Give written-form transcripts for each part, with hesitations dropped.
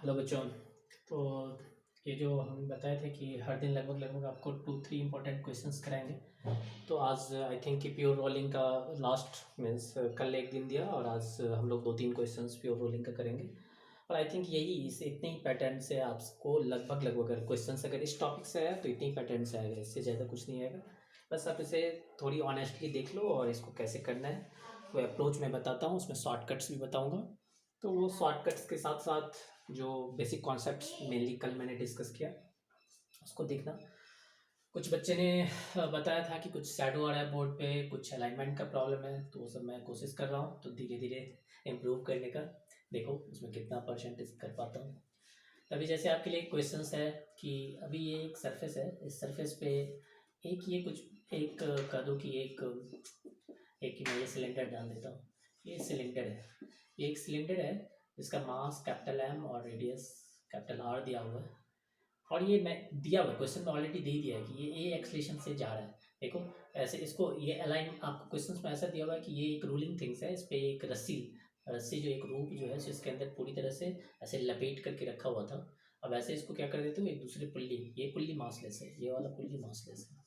Hello बच्चों। तो ये जो हम बताए थे कि हर दिन लगभग आपको 2-3 इंपॉर्टेंट क्वेश्चंस कराएंगे। तो आज आई थिंक कि प्योर रोलिंग का लास्ट मीन्स कल एक दिन दिया और आज हम लोग 2-3 क्वेश्चंस प्योर रोलिंग का करेंगे। और आई थिंक यही इस इतने ही पैटर्न से आपको लगभग अगर क्वेश्चंस अगर इस टॉपिक से आया तो इतने ही पैटर्न से आएगा, इससे ज़्यादा कुछ नहीं आएगा। बस आप इसे थोड़ी ऑनेस्टली देख लो और इसको कैसे करना है वो अप्रोच मैं बताता हूँ, उसमें शॉर्टकट्स भी बताऊँगा। तो वो शॉर्टकट्स के साथ साथ जो बेसिक कॉन्सेप्ट्स मेनली कल मैंने डिस्कस किया उसको देखना। कुछ बच्चे ने बताया था कि कुछ शैडो आ रहा है बोर्ड पे, कुछ अलाइनमेंट का प्रॉब्लम है, तो वो सब मैं कोशिश कर रहा हूँ तो धीरे धीरे इम्प्रूव करने का। देखो उसमें कितना परसेंटेज कर पाता हूँ। अभी जैसे आपके लिए क्वेश्चंस है कि अभी ये एक सरफेस है, इस सरफेस पे एक ये कुछ एक कह दो कि एक मैं ये सिलेंडर डाल देता हूँ। ये सिलेंडर है, ये एक सिलेंडर है जिसका मास कैपिटल एम और रेडियस कैपिटल आर दिया हुआ है। और ये मैं दिया हुआ क्वेश्चन में ऑलरेडी दे दिया है कि ये ए एक्सलेशन से जा रहा है। देखो ऐसे इसको ये अलाइन आपको क्वेश्चन में ऐसा दिया हुआ है कि ये एक रूलिंग थिंग्स है, इस पर एक रस्सी रस्सी जो एक रूप जो है सो इसके अंदर पूरी तरह से ऐसे लपेट करके रखा हुआ था। अब ऐसे इसको क्या कर देते हो, एक दूसरे पुल्ली, ये पुल्ली मासलेस है, ये वाला पुल्ली मासलेस है।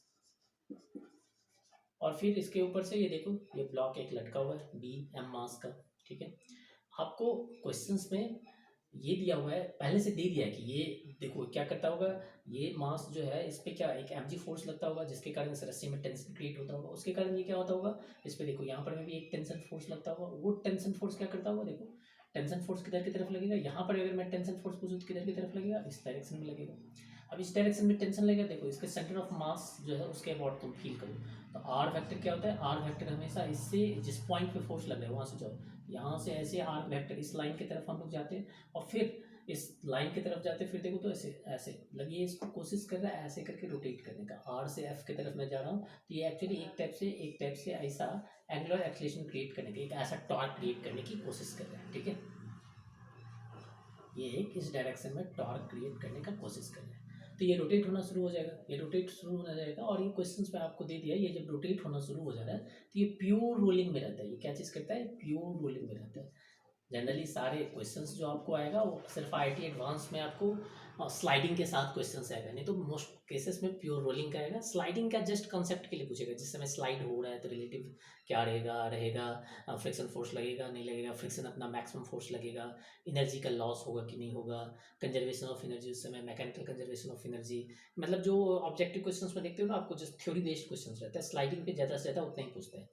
और फिर इसके ऊपर से ये देखो ये ब्लॉक एक लटका हुआ है बी एम मास का। ठीक है, आपको क्वेश्चंस में ये दिया हुआ है, पहले से दे दिया है कि ये देखो क्या करता होगा, ये मास जो है इस पे क्या एक mg फोर्स लगता होगा जिसके कारण इस रस्सी में टेंशन क्रिएट होता होगा। उसके कारण ये क्या होता होगा, इस पे देखो यहाँ पर में भी एक टेंशन फोर्स लगता होगा। वो टेंशन फोर्स क्या करता होगा, देखो टेंशन फोर्स किधर की तरफ लगेगा, यहाँ पर अगर मैं टेंशन फोर्स पूछूँ तो किधर की तरफ लगेगा, इस डायरेक्शन में लगेगा। अब इस डायरेक्शन में टेंशन लगेगा, देखो इसके सेंटर ऑफ मास जो है उसके अबाउट तुम फील करो। तो आर वेक्टर क्या होता है, आर वेक्टर हमेशा इससे जिस पॉइंट पे फोर्स लग रहा है वहाँ से जाओ, यहाँ से ऐसे आर वेक्टर इस लाइन की तरफ हम लोग जाते हैं और फिर इस लाइन की तरफ जाते फिर देखो तो ऐसे ऐसे लगिए, इसको कोशिश कर रहा है ऐसे करके रोटेट करने का, आर से एफ की तरफ मैं जा रहा हूँ। तो ये एक्चुअली एक टाइप से ऐसा एंगुलर एक्सीलरेशन क्रिएट करने की, एक ऐसा टॉर्क क्रिएट करने की कोशिश कर रहा है। ठीक है, ये एक इस डायरेक्शन में टॉर्क क्रिएट करने का कोशिश कर रहा है। तो ये रोटेट होना शुरू हो जाएगा, ये रोटेट शुरू होना जाएगा। और ये क्वेश्चंस में आपको दे दिया, ये जब रोटेट होना शुरू हो जा रहा है तो ये प्योर रोलिंग में रहता है। ये क्या चीज़ करता है, प्योर रोलिंग में रहता है। जनरली सारे क्वेश्चंस जो आपको आएगा वो सिर्फ आईटी एडवांस में आपको स्लाइडिंग के साथ क्वेश्चंस आएगा, नहीं तो मोस्ट केसेस में प्योर रोलिंग का आएगा। स्लाइडिंग का जस्ट कंसेप्ट के लिए पूछेगा, जिस समय स्लाइड हो रहा है तो रिलेटिव क्या रहेगा फ्रिक्शन फोर्स लगेगा नहीं लगेगा, फ्रिक्शन अपना मैक्सिमम फोर्स लगेगा, एनर्जी का लॉस होगा कि नहीं होगा, कंजर्वेशन ऑफ एनर्जी उस समय, मैकेनिकल कंजर्वेशन ऑफ एनर्जी। मतलब जो ऑब्जेक्टिव क्वेश्चंस में देखते हो ना आपको, जस्ट थ्योरी बेस्ड क्वेश्चंस रहता है। स्लाइडिंग पे ज़्यादा से ज़्यादा उतना ही पूछता है।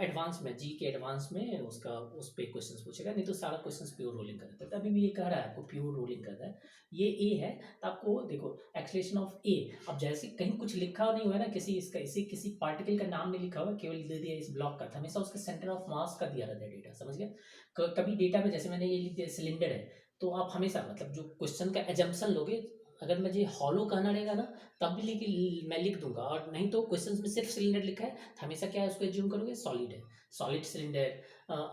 एडवांस में जी के एडवांस में उसका उस पर क्वेश्चन पूछेगा, नहीं तो सारा क्वेश्चन प्योर रोलिंग का रहता है। तो अभी भी ये कह रहा है आपको प्योर रोलिंग करता है, ये ए है। तो आपको देखो एक्सलेशन ऑफ ए, अब जैसे कहीं कुछ लिखा नहीं हुआ है ना, किसी इसका इसी किसी पार्टिकल का नाम नहीं लिखा हुआ, केवल दे दिया इस ब्लॉक का था, हमेशा उसके सेंटर ऑफ मास का दिया रहता है डेटा, समझ गया। कभी डेटा में जैसे मैंने ये लिख दिया सिलेंडर है, तो आप हमेशा मतलब जो क्वेश्चन का एजम्पशन लोगे, अगर मुझे हॉलो कहना रहेगा ना तब भी मैं लिख दूंगा, और नहीं तो क्वेश्चन में सिर्फ सिलेंडर लिखा है तो हमेशा क्या है उसको एज्यूम करोगे सॉलिड है, सॉलिड सिलेंडर।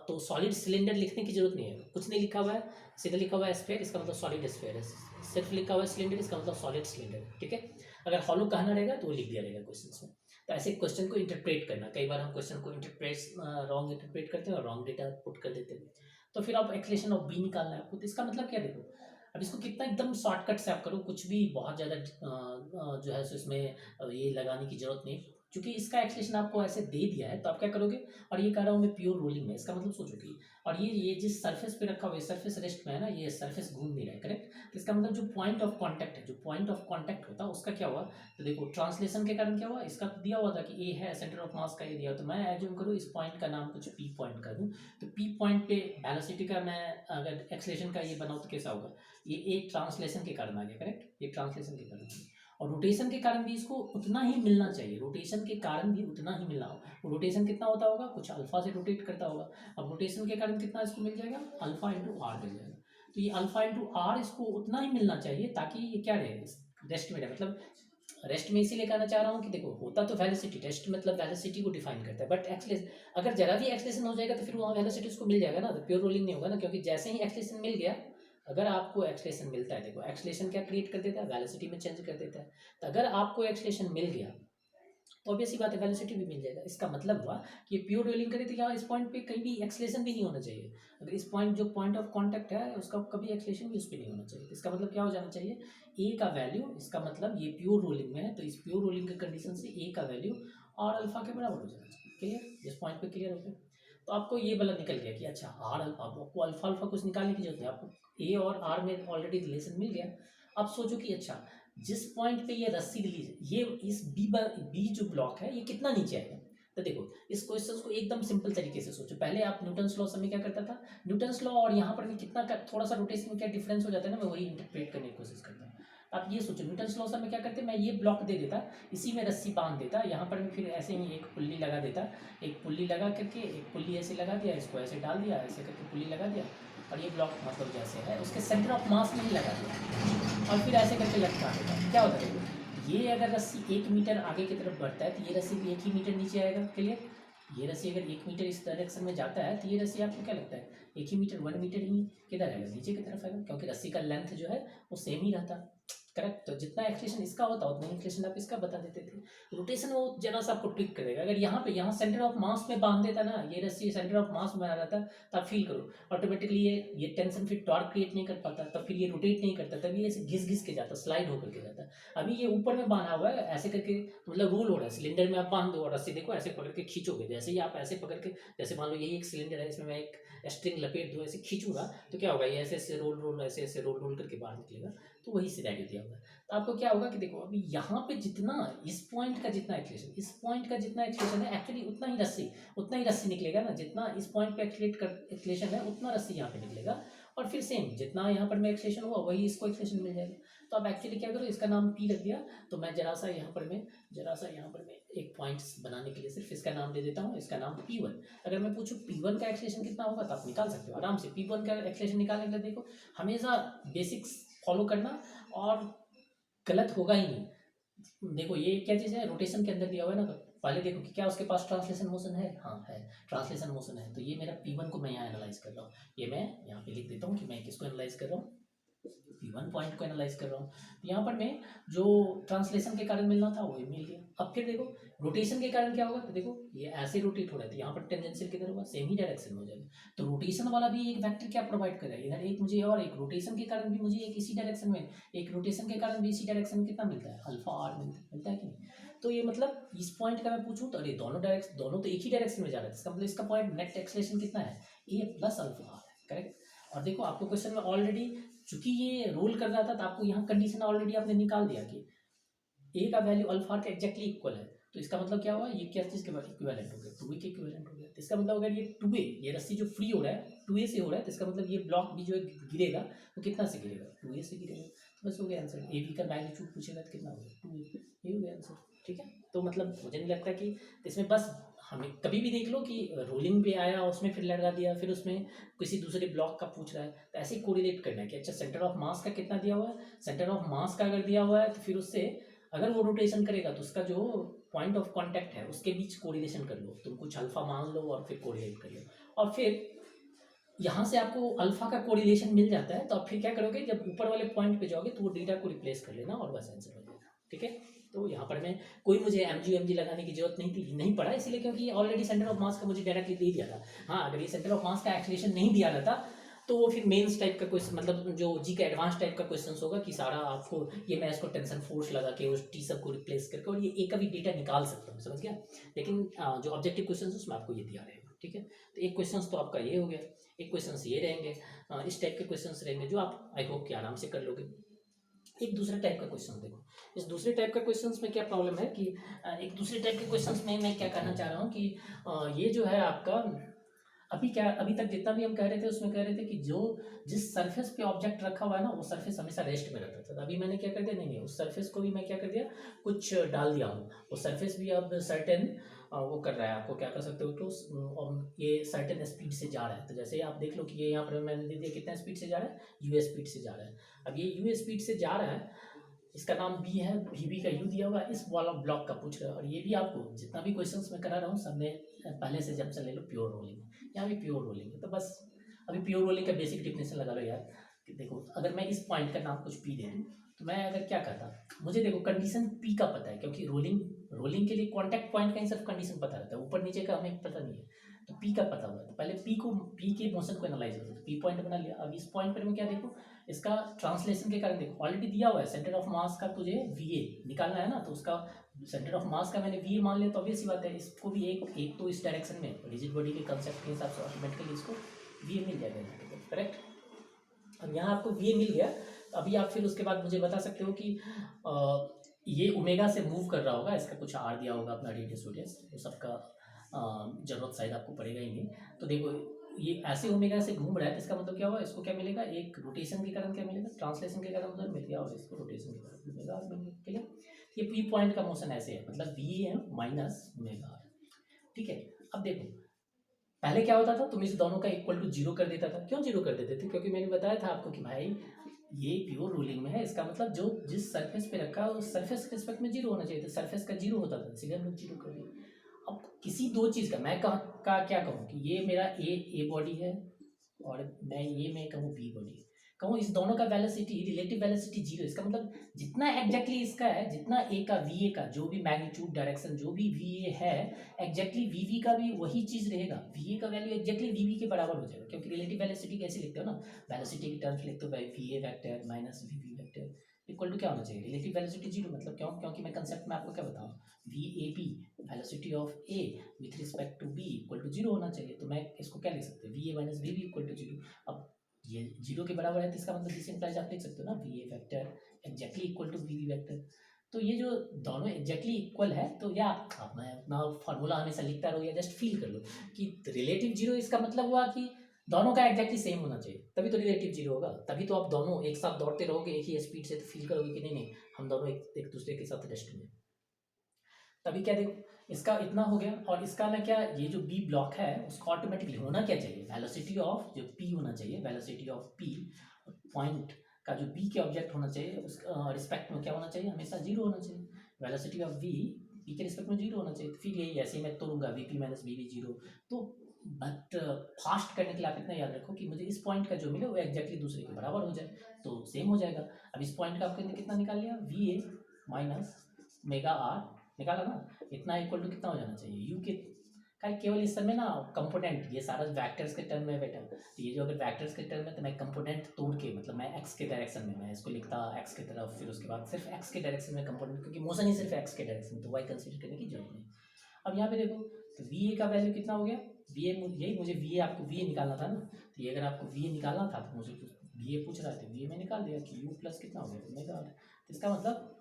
तो सॉलिड सिलेंडर लिखने की जरूरत नहीं है, कुछ नहीं लिखा हुआ है, सीधा लिखा हुआ है स्फीयर, इसका मतलब सॉलिड स्फीयर है। सिर्फ लिखा हुआ है सिलेंडर, इसका मतलब सॉलिड सिलेंडर है। ठीक है, अगर हॉलो कहना रहेगा तो वो लिख दिया रहेगा क्वेश्चन में। तो ऐसे क्वेश्चन को इंटरप्रेट करना, कई बार हम क्वेश्चन को रॉन्ग इंटरप्रेट करते हैं और रॉन्ग डेटा पुट कर देते हैं। तो फिर आप एक्सलेशन ऑफ बी निकालना है आपको। तो इसका मतलब क्या, देखो अब इसको कितना एकदम शॉर्टकट से आप करो, कुछ भी बहुत ज़्यादा जो है सो इसमें ये लगाने की जरूरत नहीं, क्योंकि इसका एक्सलेशन आपको ऐसे दे दिया है। तो आप क्या करोगे, और ये कह रहा हूँ मैं प्योर रोलिंग में, इसका मतलब सोचो कि और ये जिस सरफेस पे रखा हुआ है सरफेस रेस्ट में है ना, ये सरफेस घूम नहीं रहा है, करेक्ट। तो इसका मतलब जो पॉइंट ऑफ कॉन्टैक्ट है, जो पॉइंट ऑफ कॉन्टैक्ट होता है उसका क्या हुआ, तो देखो ट्रांसलेशन के कारण क्या हुआ, इसका दिया हुआ था कि ए है सेंटर ऑफ मास का ये दिया, तो मैं एज्यूम करूँ इस पॉइंट का नाम कुछ पी पॉइंट कर दूँ। तो पी पॉइंट पे वेलोसिटी का मैं अगर एक्सलेशन का ये बनाऊँ तो कैसा होगा, ये एक ट्रांसलेशन के कारण आ गया, करेक्ट, ये ट्रांसलेशन के कारण आ गया। और रोटेशन के कारण भी इसको उतना ही मिलना चाहिए, रोटेशन के कारण भी उतना ही मिलना होगा। रोटेशन कितना होता होगा, कुछ अल्फा से रोटेट करता होगा। अब रोटेशन के कारण कितना इसको मिल जाएगा, अल्फा इंटू आर मिल जाएगा। तो ये अल्फा इंटू आर इसको उतना ही मिलना चाहिए ताकि ये क्या रहे, रेस्ट में रहे। मतलब रेस्ट में इसीलिए कहना चाह रहा हूँ कि देखो होता तो वेलोसिटी, रेस्ट मतलब वेलोसिटी को डिफाइन करता है, बट एक्सलेशन अगर जरा भी एक्सलेशन हो जाएगा तो फिर वहाँ वेलोसिटी उसको मिल जाएगा ना, तो प्योर रोलिंग नहीं होगा ना, क्योंकि जैसे ही एक्सलेशन मिल गया, अगर आपको एक्सलेशन मिलता है, देखो एक्सलेशन क्या क्रिएट कर देता है, वेलोसिटी में चेंज कर देता है। तो अगर आपको एक्सलेशन मिल गया तो ऑब्वियसली बात है वेलोसिटी भी मिल जाएगा। इसका मतलब हुआ कि ये प्योर रोलिंग करे तो यहाँ इस पॉइंट पे कहीं भी एक्सलेशन भी नहीं होना चाहिए। अगर इस पॉइंट जो पॉइंट ऑफ कांटेक्ट है उसका कभी एक्सलेशन भी उस पर नहीं होना चाहिए। इसका मतलब क्या हो जाना चाहिए, ए का वैल्यू, इसका मतलब ये प्योर रोलिंग में है तो इस प्योर रोलिंग के कंडीशन से ए का वैल्यू और अल्फा के बराबर हो जाना चाहिए। क्लियर, इस पॉइंट पे क्लियर हो गया। तो आपको ये वाला निकल गया कि अच्छा आर आपको अल्फा अल्फा कुछ निकालने की जरूरत है, आपको ए और आर में ऑलरेडी रिलेशन मिल गया। अब सोचो कि अच्छा जिस पॉइंट पे ये रस्सी रिलीज, ये इस बी जो ब्लॉक है ये कितना नीचे आएगा। तो देखो इस क्वेश्चन को एकदम सिंपल तरीके से सोचो। पहले आप न्यूटन्स लॉ समय क्या करता था, न्यूटन्स लॉ और यहाँ पर भी कितना थोड़ा सा रोटेशन में क्या डिफरेंस हो जाता है ना, मैं वही इंटरप्रेट करने की कोशिश करता हूँ। आप ये सोचो न्यूटन्स लॉ में क्या करते, मैं ये ब्लॉक दे देता, इसी में रस्सी बांध देता, यहाँ पर भी फिर ऐसे ही एक पुल्ली लगा देता, एक पुल्ली लगा करके एक पुल्ली ऐसे लगा दिया, इसको ऐसे डाल दिया, ऐसे करके पुल्ली लगा दिया और ये ब्लॉक मतलब जैसे है उसके सेंटर ऑफ मास में ही लगा दिया और फिर ऐसे करके लटका देगा। क्या होता है, ये अगर रस्सी 1 मीटर आगे की तरफ बढ़ता है तो ये रस्सी भी 1 ही मीटर नीचे आएगा। क्लियर, ये रस्सी अगर 1 मीटर इस डायरेक्शन में जाता है तो ये रस्सी आपको क्या लगता है 1 ही मीटर 1 मीटर ही किधर आएगा, नीचे की तरफ आएगा, क्योंकि रस्सी का लेंथ जो है वो सेम ही रहता। करेक्ट, तो जितना एक्सलेशन इसका होता उतना एक्सलेशन आप इसका बता देते थे। रोटेशन वो जरा सा आपको ट्रिक करेगा। अगर यहाँ सेंटर ऑफ मास में बांध देता ना, ये रस्सी सेंटर ऑफ मास में बना रहता, तब फील करो ऑटोमेटिकली ये टेंशन फिर टॉर्क क्रिएट नहीं कर पाता, तब फिर ये रोटेट नहीं करता, तब ये ऐसे घिस घिस के जाता, स्लाइड होकर के जाता। अभी ये ऊपर में बांधा हुआ है ऐसे करके, मतलब रोल हो रहा है, सिलेंडर में आप बांध दो और रस्सी देखो ऐसे पकड़ के खींचोगे, जैसे ही आप ऐसे पकड़ के, जैसे मान लो यही एक सिलेंडर है, इसमें मैं एक स्ट्रिंग लपेट दूँ ऐसे खींचूंगा तो क्या होगा, ये ऐसे ऐसे रोल ऐसे ऐसे रोल करके बाहर निकलेगा। तो वही सिनेरियो दिया होगा। तो आपको क्या होगा कि देखो अभी यहाँ पे जितना इस पॉइंट का जितना एक्सलेशन, इस पॉइंट का जितना एक्सलेशन है एक्चुअली उतना ही रस्सी निकलेगा ना, जितना इस पॉइंट पे एक्सलेशन है उतना रस्सी यहाँ पे निकलेगा। और फिर सेम जितना यहाँ पर में एक्सलेशन हुआ वही इसको एक्सलेशन मिल जाएगा। तो आप एक्चुअली क्या करो, इसका नाम पी रख दिया, तो मैं जरा सा यहाँ पर में एक पॉइंट बनाने के लिए सिर्फ इसका नाम दे देता हूँ, इसका नाम P1। अगर मैं पूछूँ P1 का एक्सलेशन कितना होगा तो आप निकाल सकते हो आराम से। P1 का एक्सलेशन निकालने के लिए देखो हमेशा बेसिक्स फॉलो करना और गलत होगा ही नहीं। देखो ये क्या चीज़ है, रोटेशन के अंदर दिया हुआ है ना, तो पहले देखो कि क्या उसके पास ट्रांसलेशन मोशन है, हाँ है, ट्रांसलेशन मोशन है। तो ये मेरा P1 को मैं यहाँ एनालाइज कर रहा हूँ, ये मैं यहाँ पे लिख देता हूँ कि मैं किसको एनालाइज कर रहा हूँ, P1 पॉइंट को एनालाइज कर रहा हूँ। तो यहाँ पर मैं जो ट्रांसलेशन के कारण मिलना था वो मिल गया। अब फिर देखो रोटेशन के कारण क्या होगा, तो देखो ये ऐसे रोटेट हो रहा है तो यहाँ पर टेंजेंशियल किधर होगा, सेम ही डायरेक्शन में हो जाएगा। तो रोटेशन वाला भी एक वेक्टर क्या प्रोवाइड कर रहा है, इधर एक मुझे और एक रोटेशन के कारण भी मुझे एक इसी डायरेक्शन में, एक रोटेशन के कारण भी इसी डायरेक्शन में कितना मिलता है, अल्फा आर मिलता है कि नहीं। तो ये मतलब इस पॉइंट का मैं पूछूं तो अरे दोनों तो एक ही डायरेक्शन में जा रहा है, इसका मतलब इसका पॉइंट नेट एक्सलेशन कितना है, ए प्लस अल्फा आर है। करेक्ट। और देखो आपको क्वेश्चन में ऑलरेडी चूंकि ये रोल कर रहा था तो आपको यहाँ कंडीशन ऑलरेडी आपने निकाल दिया कि ए का वैल्यू अल्फा के एग्जैक्टली इक्वल है। तो इसका मतलब क्या हुआ, ये क्या चीज़ के इक्विवेलेंट हो गया, 2a के इक्विवेलेंट हो गया। तो इसका मतलब अगर ये 2a, ये रस्सी जो फ्री हो रहा है 2a से हो रहा है, तो इसका मतलब ये ब्लॉक भी जो है गिरेगा तो कितना से गिरेगा, 2a से गिरेगा। तो बस हो गया आंसर। ए बी का मैग्नीट्यूड पूछेगा तो कितना होगा 2a, ये हो गया आंसर। ठीक है, तो मतलब मुझे नहीं लगता कि इसमें बस हमें कभी भी देख लो कि रोलिंग पे आया उसमें फिर लगा दिया, फिर उसमें किसी दूसरे ब्लॉक का पूछ रहा है तो ऐसे ही कोरिलेट करना है कि अच्छा सेंटर ऑफ मास का कितना दिया हुआ है, सेंटर ऑफ मास का अगर दिया हुआ है तो फिर उससे अगर वो रोटेशन करेगा तो उसका जो पॉइंट ऑफ कांटेक्ट है उसके बीच कोरिलेशन कर लो, तुम कुछ अल्फा मान लो और फिर कोरिलेट कर लो। और फिर यहाँ से आपको अल्फा का कोरिलेशन मिल जाता है तो आप फिर क्या करोगे, जब ऊपर वाले पॉइंट पे जाओगे तो वो डेटा को रिप्लेस कर लेना और बस आंसर हो जाएगा। ठीक है, तो यहाँ पर मैं कोई मुझे एमजी लगाने की जरूरत नहीं थी, नहीं पड़ा, इसलिए क्योंकि ऑलरेडी सेंटर ऑफ मास का मुझे डायरेक्टली दे दिया था। हाँ अगर ये सेंटर ऑफ मास का एक्सलेशन नहीं दिया रहता तो वो फिर मेंस टाइप का क्वेश्चन, मतलब जो जी का एडवांस टाइप का क्वेश्चन होगा कि सारा आपको ये मैं इसको टेंशन फोर्स लगा के उस टी सब को रिप्लेस करके और ये ए का भी डेटा निकाल सकता हूँ, समझ गया। लेकिन जो ऑब्जेक्टिव क्वेश्चन उसमें आपको ये दिया रहेगा। ठीक है, तो एक क्वेश्चन तो आपका ये हो गया, एक क्वेश्चन ये रहेंगे, इस टाइप के क्वेश्चन रहेंगे जो आप आई होप कि आराम से कर लोगे। एक दूसरे टाइप का क्वेश्चन देखो, इस दूसरे टाइप का क्वेश्चंस में क्या प्रॉब्लम है कि एक दूसरे टाइप के क्वेश्चंस में मैं क्या कहना चाह रहा हूँ कि ये जो है आपका अभी तक जितना भी हम कह रहे थे उसमें कह रहे थे कि जो जिस सरफेस पे ऑब्जेक्ट रखा हुआ है ना वो सरफेस हमेशा रेस्ट में रहता था। तो अभी मैंने क्या कर दिया, नहीं उस सरफेस को भी मैं क्या कर दिया, कुछ डाल दिया हूँ। वो सरफेस भी अब सर्टेन वो कर रहा है, आपको क्या कर सकते हो तो ये सर्टेन स्पीड से जा रहा है। तो जैसे आप देख लो कि ये यहाँ पर मैंने दे दिया कितना स्पीड से जा रहा है, यू स्पीड से जा रहा है। अब ये यू स्पीड से जा रहा है, इसका नाम बी है, बी का यू दिया हुआ है, इस वाला ब्लॉक का पूछ रहा है। और ये भी आपको जितना भी क्वेश्चंस मैं करा रहा हूँ सब में पहले से जब से ले लो प्योर रोलिंग, यहाँ भी प्योर रोलिंग है। तो बस अभी प्योर रोलिंग का बेसिक डिफिनेशन लगा लो यार कि देखो अगर मैं इस पॉइंट का नाम कुछ पी दे दूँ तो मैं अगर क्या करता, मुझे देखो कंडीशन पी का पता है क्योंकि रोलिंग रोलिंग के लिए कॉन्टैक्ट पॉइंट का ही सिर्फ कंडीशन पता रहता है, ऊपर नीचे का हमें पता नहीं है। तो पी का पता हुआ, तो पहले पी के मोशन को एनालाइज करो, पी पॉइंट बना लिया। अब इस पॉइंट पर मैं क्या देखूँ, इसका ट्रांसलेशन के कारण देखो ऑलरेडी दिया हुआ है सेंटर ऑफ मास का तुझे वी ए निकालना है ना, तो उसका सेंटर ऑफ मास का मैंने वी ए मान लिया, तो ऑब्वियस सी बात है इसको भी एक तो इस डायरेक्शन में रिजिड बॉडी के कंसेप्ट के हिसाब से ऑटोमेटिकली इसको वी ए मिल जाएगा, करेक्ट। अब यहाँ आपको वी ए मिल गया, अभी आप फिर उसके बाद मुझे बता सकते हो कि ये ओमेगा से मूव कर रहा होगा, इसका कुछ आर दिया होगा अपना रेडियस वेडियस, वो सबका जरूरत शायद आपको पड़ेगा ही नहीं। तो देखो ये ऐसे ओमेगा से घूम रहा है, तो इसका मतलब क्या हुआ, इसको क्या मिलेगा, एक रोटेशन के कारण क्या मिलेगा, ट्रांसलेशन के कारण उधर मिल गया, और इसको रोटेशन के कारण मिलेगा मिल गया। ये पी पॉइंट का मोशन ऐसे है, मतलब V M minus omega R, ठीक है। अब देखो पहले क्या होता था, तुम इस दोनों का इक्वल टू जीरो कर देता था, क्यों जीरो कर देते थे, क्योंकि मैंने बताया था आपको कि भाई ये प्योर रूलिंग में है, इसका मतलब जो जिस सरफेस पे रखा है उस सरफेस के रिस्पेक्ट में जीरो होना चाहिए, तो सरफेस का जीरो होता था, सीधे हम लोग जीरो कर दिए। अब किसी दो चीज़ का मैं क्या कहूँ कि ये मेरा ए बॉडी है, और मैं कहूँ बी बॉडी, कहूँ इस दोनों का वेलोसिटी रिलेटिव वेलोसिटी जीरो, इसका मतलब जितना एग्जैक्टली इसका है, जितना ए का वी ए का जो भी मैग्नीट्यूड डायरेक्शन जो भी वी ए है, एग्जैक्टली वी वी का भी वही चीज़ रहेगा, वी ए का वैल्यू एग्जैक्टली वी वी के बराबर हो जाएगा, क्योंकि रिलेटिव वेलोसिटी कैसे लिखते हो ना, वेलोसिटी की टर्म्स लिखते हो भाई V A vector minus V V vector equal to क्या होना चाहिए, रिलेटिव वेलोसिटी जीरो, मतलब क्यों, क्योंकि मैं कंसेप्ट में आपको क्या बताऊँ, V A P velocity of A with respect to B equal to zero होना चाहिए, तो मैं इसको क्या लिख सकते हैं, V A minus V V equal to zero. अब ये जीरो के बराबर है, तो इसका मतलब दिस इंप्लाइज आप लिख सकते हो ना V A vector exactly equal to V V vector. तो ये जो दोनों एग्जैक्टली इक्वल है, तो या आप मैं अपना फार्मूला हमेशा लिखता रहो या जस्ट फील कर लो कि रिलेटिव जीरो, इसका मतलब हुआ कि दोनों का एग्जैक्टली सेम होना चाहिए, तभी तो रिलेटिव जीरो होगा, तभी तो आप दोनों एक साथ दौड़ते रहोगे एक ही स्पीड से, तो फील करोगे कि नहीं हम दोनों एक दूसरे के साथ रेस्ट में। तभी क्या देखो इसका इतना हो गया, और इसका मैं क्या, ये जो बी ब्लॉक है उसका ऑटोमेटिकली होना क्या चाहिए, वेलोसिटी ऑफ जो पी होना चाहिए, वेलोसिटी ऑफ पी पॉइंट का जो बी के ऑब्जेक्ट होना चाहिए उसका रिस्पेक्ट में क्या होना चाहिए, हमेशा जीरो होना चाहिए, वेलोसिटी ऑफ वी पी के रिस्पेक्ट में जीरो होना चाहिए। तो फिर यही ऐसे मैं तोड़ूंगा V P minus V V zero. तो बट फास्ट करने के लिए आप इतना याद रखो कि मुझे इस पॉइंट का जो मिले वो एग्जैक्टली दूसरे के बराबर हो जाए, तो सेम हो जाएगा। अब इस पॉइंट का आपने कितना निकाल लिया, V A minus omega R निकाला ना, इतना इक्वल टू कितना हो जाना चाहिए, यू के का केवल इस समय ना कंपोनेंट, ये सारा वेक्टर्स के टर्म में बेटा, तो ये जो अगर वेक्टर्स के टर्म में, तो मैं कंपोनेंट तोड़ के, मतलब मैं एक्स के डायरेक्शन में मैं इसको लिखता एक्स की तरफ, फिर उसके बाद सिर्फ एक्स के डायरेक्शन में कंपोनेंट, क्योंकि मोशन ही सिर्फ एक्स के डायरेक्शन, तो वाई कंसीडर करने की जरूरत नहीं। अब यहाँ पे देखो तो वी ए का वैल्यू कितना हो गया, वी ए यही मुझे वी ए आपको वी ए निकालना था ना, तो ये अगर आपको वी ए निकालना था तो मुझे वी ए पूछ रहा था, वी ए में निकाल दिया कि यू प्लस कितना हो गया ओमेगा, तो इसका मतलब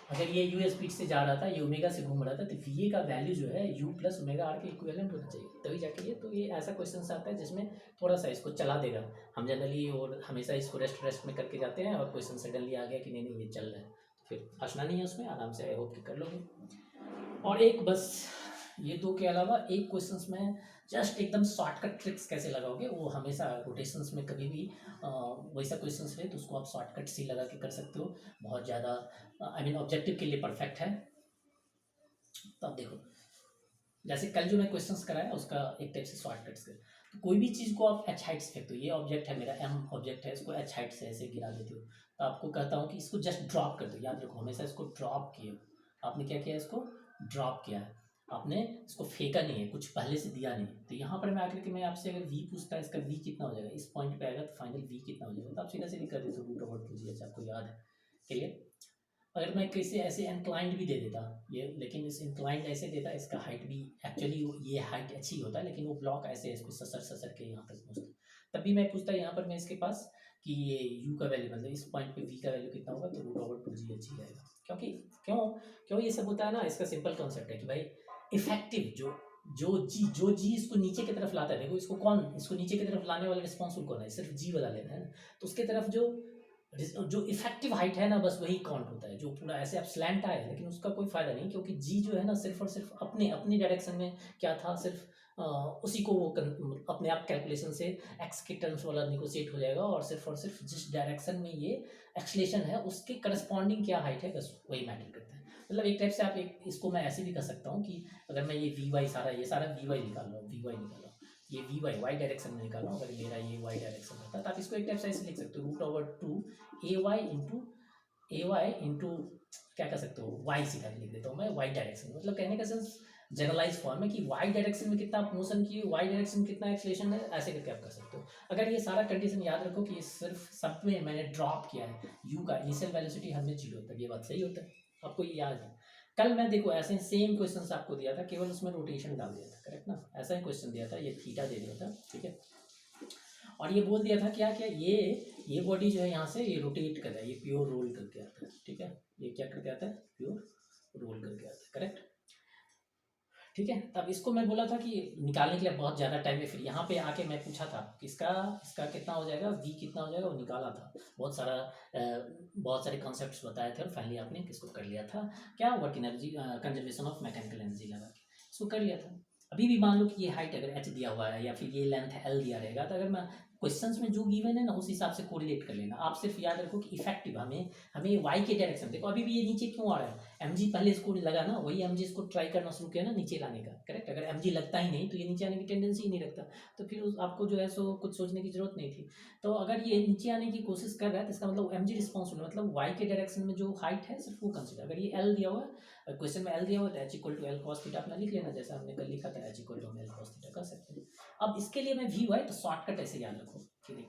अगर ये यू स्पीड से जा रहा था, ये ओमेगा से घूम रहा था, तो वी ए का वैल्यू जो है यू प्लस ओमेगा आर के इक्विवेलेंट होना चाहिए, तभी जाके ये, तो ये ऐसा क्वेश्चन आता है जिसमें थोड़ा सा इसको चला देगा, हम जनरली और हमेशा इसको रेस्ट में करके जाते हैं, और क्वेश्चन सडनली आ गया कि नहीं ये चल रहा है, तो फिर फंसना नहीं है उसमें, आराम से आई होप कि कर लोगे। और एक बस ये दो के अलावा एक क्वेश्चंस में जस्ट एकदम शॉर्टकट ट्रिक्स कैसे लगाओगे, वो हमेशा रोटेशंस में कभी भी वैसा क्वेश्चंस रहे तो उसको आप शॉर्टकट से लगा के कर सकते हो, बहुत ज़्यादा आई मीन ऑब्जेक्टिव के लिए परफेक्ट है। तो आप देखो जैसे कल जो मैं क्वेश्चंस कराया उसका एक टाइप से शॉर्टकट्स कर, तो कोई भी चीज़ को आप एच हाइट से फेंकते हो, ये ऑब्जेक्ट है मेरा एम ऑब्जेक्ट है, इसको एच हाइट से ऐसे गिरा देते हो, तो आपको कहता हूँ कि इसको जस्ट ड्रॉप कर दो, याद रखो हमेशा इसको ड्रॉप किए, आपने क्या किया, इसको ड्रॉप किया है, आपने इसको फेंका नहीं है, कुछ पहले से दिया नहीं, तो यहाँ पर मैं आकर के मैं आपसे अगर वी पूछता है इसका वी कितना हो जाएगा, इस पॉइंट पे आएगा तो फाइनल वी कितना हो जाएगा, तो आप सीधा सीधी कर देते हो रूट ओवर टू जी, आपको याद है, क्लियर। अगर मैं कैसे ऐसे इंक्लाइंड भी दे देता ये, लेकिन इस इंक्लाइंड ऐसे देता, इसका हाइट भी एक्चुअली ये हाइट अच्छी होता है, लेकिन वो ब्लॉक ऐसे इसको ससर ससर के यहाँ तक पहुँचता, तब भी मैं पूछता यहाँ पर मैं इसके पास कि ये यू का वैल्यू, मतलब इस पॉइंट पे वी का वैल्यू कितना होगा, तो रूट ओवर टू जी अच्छी आएगा, क्योंकि क्यों क्यों ये सब होता है ना, इसका सिंपल कॉन्सेप्ट है कि भाई इफेक्टिव जो जी इसको नीचे की तरफ लाता है, देखो इसको नीचे की तरफ लाने वाला रिस्पॉन्सिबल कौन है, सिर्फ जी वाला लेना है ना, तो उसके तरफ जो इफेक्टिव हाइट है ना, बस वही काउंट होता है, जो पूरा ऐसे आप स्लैंट आए लेकिन उसका कोई फायदा नहीं, क्योंकि जी जो है ना सिर्फ और सिर्फ अपनी डायरेक्शन में क्या था, सिर्फ उसी को वो अपने आप कैलकुलेशन से एक्स के टर्म्स वाला निगोशिएट हो जाएगा, और सिर्फ जिस डायरेक्शन में ये एक्सलेशन है उसके करस्पॉन्डिंग क्या हाइट है, बस वही मैटर करता है। मतलब एक टाइप से आप एक इसको मैं ऐसे भी कर सकता हूँ कि अगर मैं ये वी वाई सारा वी वाई निकाल रहा हूँ, ये वी वाई डायरेक्शन में निकाल रहा हूँ, अगर मेरा ये वाई डायरेक्शन रहता है तो आप इसको एक टाइप से ऐसे लिख सकते हो, root over two A Y into क्या कर सकते हो, वाई सीधा लिख देता हूँ मैं, वाई डायरेक्शन, मतलब कहने का सेंस जनरलाइज फॉर्म है कि वाई डायरेक्शन में कितना आप मोशन किए, वाई डायरेक्शन में कितना एक्सलेशन है, ऐसे करके आप कर सकते हो। अगर ये सारा कंडीशन याद रखो कि सिर्फ सब में मैंने ड्रॉप किया है, यू का इनिशियल वेलोसिटी हमें 0 तक, ये बात सही होता है, आपको ये याद है। कल मैं देखो ऐसे सेम क्वेश्चन आपको दिया था, केवल उसमें रोटेशन डाल दिया था, करेक्ट ना, ऐसा ही क्वेश्चन दिया था, ये थीटा दे दिया था, ठीक है, और ये बोल दिया था क्या क्या, ये बॉडी जो है यहाँ से ये रोटेट कर रहा है, ये प्योर रोल करके आता है, ठीक है, ये क्या करके आता है, प्योर रोल करके आता है, करेक्ट, ठीक है। तब इसको मैं बोला था कि निकालने के लिए बहुत ज़्यादा टाइम है, फिर यहाँ पे आके मैं पूछा था कि इसका कितना हो जाएगा, वी कितना हो जाएगा, वो निकाला था, बहुत सारे कॉन्सेप्ट्स बताए थे, और फाइनली आपने किसको कर लिया था, क्या, work energy conservation of mechanical energy लगा के इसको कर लिया था। अभी भी मान लो कि ये हाइट अगर एच दिया हुआ है या फिर ये लेंथ एल दिया रहेगा, तो अगर मैं क्वेश्चंस में जो गिवन है ना उस हिसाब से कोरिलेट कर लेना, आप सिर्फ याद रखो कि इफेक्टिव हमें वाई के डायरेक्शन, देखो अभी भी ये नीचे क्यों आ रहा है, एमजी पहले इसको लगा ना, वही एमजी इसको ट्राई करना शुरू किया ना नीचे लाने का, करेक्ट, अगर एमजी लगता ही नहीं तो ये नीचे आने की टेंडेंसी ही नहीं रखता, तो फिर आपको जो है सो कुछ सोचने की जरूरत नहीं थी। तो अगर ये नीचे आने की कोशिश कर रहा है तो इसका मतलब एमजी रिस्पॉन्सिबल, मतलब वाई के डायरेक्शन में जो हाइट है सिर्फ वो कंसिडर, अगर ये एल दिया हुआ है, क्वेश्चन में एल दिया हुआ है तो H equal to L cos theta अपना लिख लेना, जैसा हमने कल लिखा था H equal to L cos theta कर सकते हैं। अब इसके लिए मैं वी वाई तो शॉर्टकट ऐसे याद रखो, ठीक है,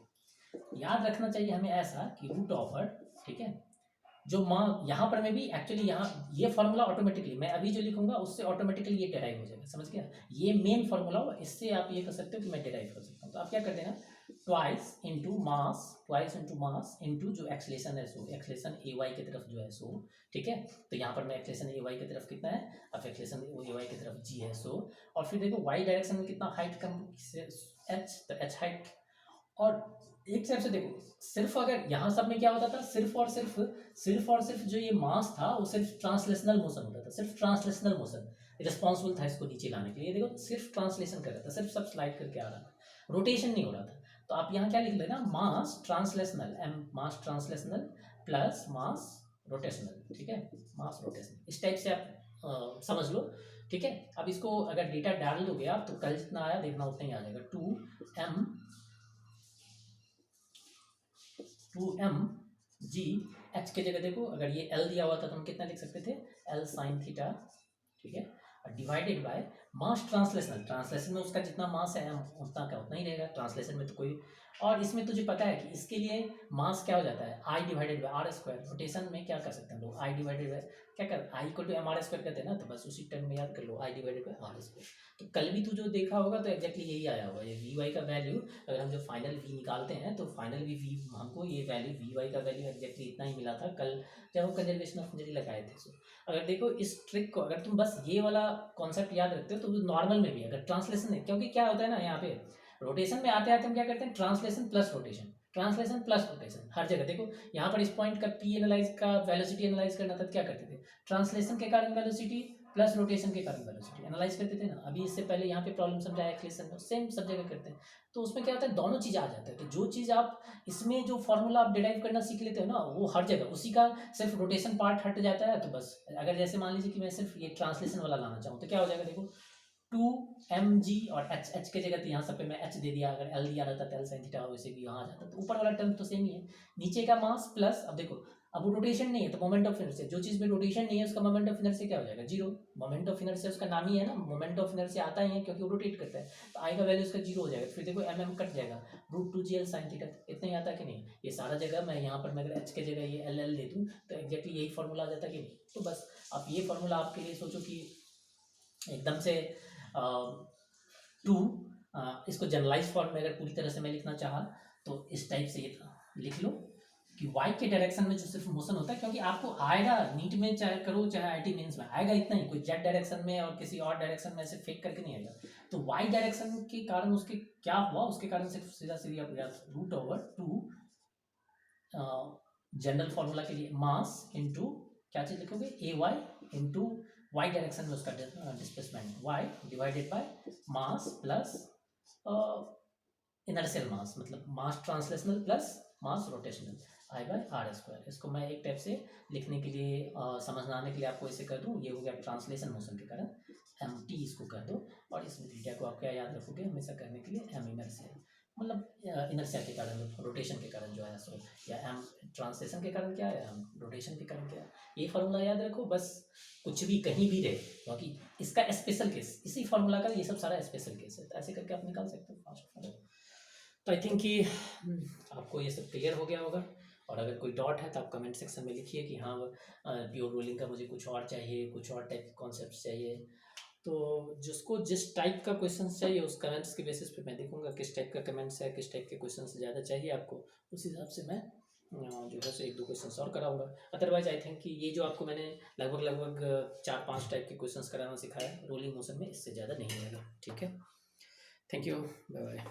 याद रखना चाहिए हमें ऐसा कि रूट ऑफर, ठीक है, जो मान यहाँ पर मैं भी एक्चुअली यहाँ ये फॉर्मूला ऑटोमेटिकली मैं अभी जो लिखूंगा उससे ऑटोमेटिकली ये डेराइव हो जाएगा, समझ गया, ये मेन फॉर्मूला हो, इससे आप ये कर सकते हो कि मैं डेराइव कर सकता हूँ। तो आप क्या कर देना, ट्वाइस इंटू मास इंटू जो एक्सलेशन है सो एक्सलेशन ए वाई की तरफ जो है सो, ठीक है, तो यहाँ पर मैं एक्सलेशन ए वाई की तरफ कितना है, अब एक्सलेशन ए वाई की तरफ जी है सो, और फिर देखो वाई डायरेक्शन में कितना हाइट कम, एच, तो एच हाइट, और एक तरफ से देखो सिर्फ अगर यहाँ सब में क्या होता था, सिर्फ और सिर्फ जो ये मास था वो सिर्फ ट्रांसलेशनल मोशन होता था, सिर्फ ट्रांसलेशनल मोशन रिस्पॉन्सिबल था इसको नीचे लाने के लिए, देखो सिर्फ ट्रांसलेशन कर रहा था, सिर्फ सब स्लाइड करके आ रहा था, रोटेशन नहीं हो रहा था। तो आप यहाँ क्या लिख लेना, मास ट्रांसलेशनल, मास ट्रांसलेशनल प्लस मास रोटेशनल, ठीक है, मास रोटेशनल, इस टाइप से आप समझ लो, ठीक है। अब इसको अगर डेटा डाल दोगे आप तो कल जितना आया देखना उतना ही आ जाएगा, 2m जी, एच की जगह देखो अगर ये एल दिया हुआ था तो हम कितना लिख सकते थे, एल साइन थीटा, ठीक है, डिवाइडेड बाय मास ट्रांसलेशन में उसका जितना मास है उतना का उतना ही रहेगा, ट्रांसलेशन में तो कोई, और इसमें तुझे पता है कि इसके लिए मास क्या हो जाता है, I divided by R square, rotation में क्या कर सकते हैं लोग, आई डिवाइडेड बाई क्या कर, I equal to M R square करते हैं ना, तो बस उसी टर्म में याद कर लो, आई डिवाइडेड बाई आर स्क्वायर। तो कल भी तू जो देखा होगा तो एग्जैक्टली यही आया होगा, ये वी वाई का वैल्यू, अगर हम जो फाइनल वी निकालते हैं तो फाइनल वी हमको ये वैल्यू वी वाई का वैल्यू एग्जैक्टली इतना ही मिला था कल जब हम कंजर्वेशन ऑफ एनर्जी लगाए थे। सो अगर देखो इस ट्रिक को अगर तुम बस ये वाला कॉन्सेप्ट याद रखते हो तो नॉर्मल में भी अगर ट्रांसलेशन है, क्योंकि क्या होता है ना यहाँ पे रोटेशन में आते आते हम क्या करते हैं, ट्रांसलेशन प्लस रोटेशन हर जगह, देखो यहाँ पर इस पॉइंट का पी एनालाइज का वेलोसिटी एनालाइज करना था, क्या करते थे, ट्रांसलेशन के कारण वेलोसिटी प्लस रोटेशन के कारण वेलोसिटी एनालाइज करते थे ना, अभी इससे पहले यहाँ पे प्रॉब्लम समझाया एक्सलेशन में, सेम सब जगह करते हैं। तो उसमें क्या होता है, दोनों चीज़ आ जाता है, तो जो चीज़ आप इसमें जो फॉर्मूला आप डिराइव करना सीख लेते हो ना वो हर जगह उसी का, सिर्फ रोटेशन पार्ट हट जाता है, तो बस अगर जैसे मान लीजिए कि मैं सिर्फ ये ट्रांसलेशन वाला लाना चाहूँ तो क्या हो जाएगा, देखो 2mg और एच के जगह यहाँ सब पे मैं एच दे दिया, अगर एल दिया रहता तो एल साइन थीटा वैसे भी यहाँ आ जाता, तो ऊपर वाला टर्म तो सेम ही है, नीचे का मास प्लस, अब देखो अब वो रोटेशन नहीं है तो मोमेंट ऑफ इनर्शिया, जो चीज़ में रोटेशन नहीं है उसका मोमेंट ऑफ इनर्शिया क्या हो जाएगा, जीरो, मोमेंट ऑफ इनर्शिया उसका नाम ही है ना, मोमेंट ऑफ इनर्शिया आता ही है क्योंकि वो रोटेट करता है, तो आई का वैल्यू उसका जीरो हो जाएगा, फिर देखो एम कट जाएगा, √2gl साइन थीटा, इतना ही आता है कि नहीं, ये सारा जगह मैं यहाँ पर मैं अगर एच के जगह ये एल ले दूँ तो एग्जैक्टली यही फॉर्मूला आ जाता है कि नहीं। तो बस आप ये फॉर्मूला आपके लिए सोचो कि एकदम से टू इसको जनरलाइज फॉर्म में अगर पूरी तरह से मैं लिखना चाहा तो इस टाइप से ये लिख लो कि वाई के डायरेक्शन में जो सिर्फ मोशन होता है, क्योंकि आपको आएगा नीट में चाहे करो चाहे आईटी मेंस में आएगा इतना ही, कोई जेड डायरेक्शन में और किसी और डायरेक्शन में ऐसे फेक करके नहीं आएगा, तो वाई डायरेक्शन के कारण उसके क्या हुआ, उसके कारण सिर्फ सीधा सीधी आप √2 जनरल फॉर्मूला के लिए मास इंटू क्या चीज़ लिखोगे, A Y into Y direction में उसका displacement Y divided by mass plus inertial mass, मतलब mass translational plus mass rotational, I by R square. इसको मैं एक टाइप से लिखने के लिए समझना आने के लिए आपको इसे कर दूँ, ये हो गया ट्रांसलेशन मोशन के कारण एम टी, इसको कर दो, और इसमें थीटा को आप क्या याद रखोगे हमेशा करने के लिए एम इनर्शियल, मतलब इनर्शिया के कारण, रोटेशन के कारण जो है सो, या एम ट्रांसलेशन के कारण क्या है, एम रोटेशन के कारण क्या है। ये फार्मूला याद रखो बस, कुछ भी कहीं भी रहे, क्योंकि इसका स्पेशल केस, इसी फार्मूला का ये सब सारा स्पेशल केस है, तो ऐसे करके आप निकाल सकते हो फास्ट। तो आई थिंक कि आपको ये सब क्लियर हो गया होगा। और अगर कोई डाउट है तो आप कमेंट सेक्शन में लिखिए कि हाँ प्योर रोलिंग का मुझे कुछ और चाहिए, कुछ और टाइप के कॉन्सेप्ट चाहिए। तो जिसको जिस टाइप का क्वेश्चन चाहिए उस कमेंट्स के बेसिस पे मैं देखूंगा किस टाइप का कमेंट्स है, किस टाइप के क्वेश्चन ज़्यादा चाहिए आपको, उस हिसाब से मैं जो है सो 1-2 क्वेश्चन और कराऊंगा। अदरवाइज आई थिंक कि ये जो आपको मैंने लगभग 4-5 टाइप के क्वेश्चन कराना सिखाया रोलिंग मोशन में, इससे ज़्यादा नहीं रहेगा। ठीक है, थैंक यू, बाय बाय।